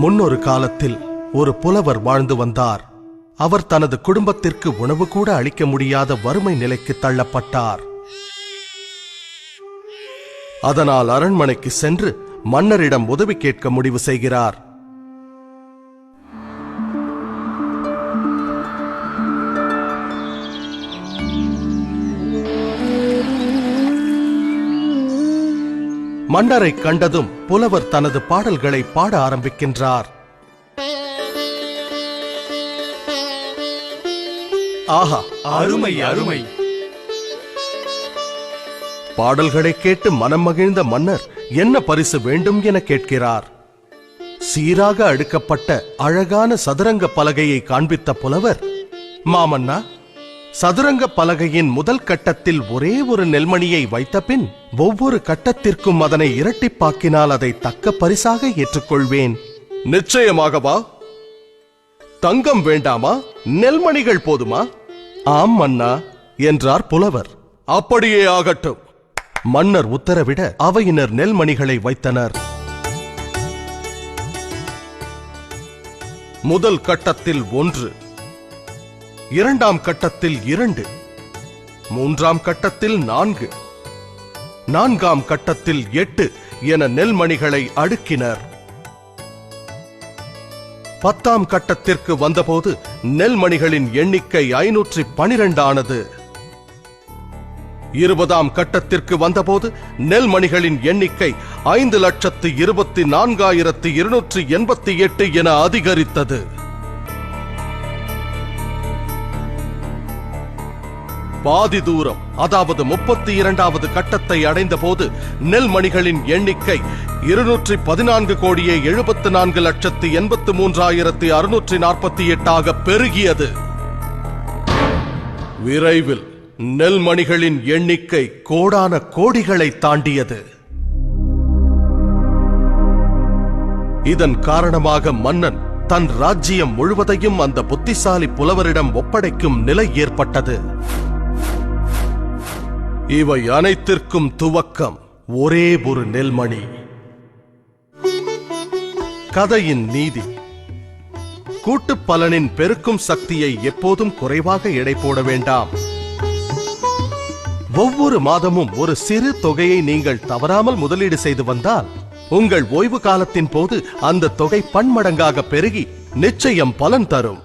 முன்னொரு காலத்தில் ஒரு புலவர் வாழ்ந்து வந்தார். அவர் தனது குடும்பத்திற்கு உணவு கூட அளிக்க முடியாத வறுமை நிலைக்கு தள்ளப்பட்டார். அதனால் அரண்மனைக்கு சென்று மன்னரிடம் உதவி கேட்க முடிவு செய்கிறார். மன்னரை கண்டதும் புலவர் தனது பாடல்களை பாட ஆரம்பிக்கின்றார். ஆஹா, அருமை அருமை! பாடல்களை கேட்டு மனம் மகிழ்ந்த மன்னர் என்ன பரிசு வேண்டும் என கேட்கிறார். சீராக அடுக்கப்பட்ட அழகான சதுரங்க பலகையை காண்பித்த புலவர், மாமன்னா, சதுரங்க பலகையின் முதல் கட்டத்தில் ஒரே ஒரு நெல்மணியை வைத்த பின் ஒவ்வொரு கட்டத்திற்கும் அதனை இரட்டிப்பாக்கினால் அதை தக்க பரிசாக ஏற்றுக்கொள்வேன். நிச்சயமாகவா? தங்கம் வேண்டாமா? நெல்மணிகள் போதுமா? ஆம் மன்னா என்றார் புலவர். அப்படியே ஆகட்டும். மன்னர் உத்தரவிட அவையினர் நெல்மணிகளை வைத்தனர். முதல் கட்டத்தில் 1, இரண்டாம் கட்டத்தில் 2, மூன்றாம் கட்டத்தில் 4, நான்காம் கட்டத்தில் 8 என நெல்மணிகளை அடுக்கினர். 10ஆம் கட்டத்திற்கு வந்தபோது நெல்மணிகளின் எண்ணிக்கை 512 ஆனது. 20ஆம் கட்டத்திற்கு வந்தபோது நெல்மணிகளின் எண்ணிக்கை 5,24,288 என அதிகரித்தது. பாதி தூரம், அதாவது 32வது கட்டத்தை அடைந்த போது நெல்மணிகளின் எண்ணிக்கை 214,74,83,648 பெருகியது. விரைவில் நெல்மணிகளின் எண்ணிக்கை கோடான கோடிகளை தாண்டியது. இதன் காரணமாக மன்னன் தன் ராஜ்யம் முழுவதையும் அந்த புத்திசாலி புலவரிடம் ஒப்படைக்கும் நிலை ஏற்பட்டது. இவை அனைத்திற்கும் துவக்கம் ஒரே ஒரு நெல்மணி. கதையின் நீதி: கூட்டுப் பலனின் பெருக்கும் சக்தியை எப்போதும் குறைவாக எடை போட வேண்டாம். ஒவ்வொரு மாதமும் ஒரு சிறு தொகையை நீங்கள் தவறாமல் முதலீடு செய்து வந்தால் உங்கள் ஓய்வு காலத்தின் போது அந்த தொகை பன்மடங்காக பெருகி நிச்சயம் பலன் தரும்.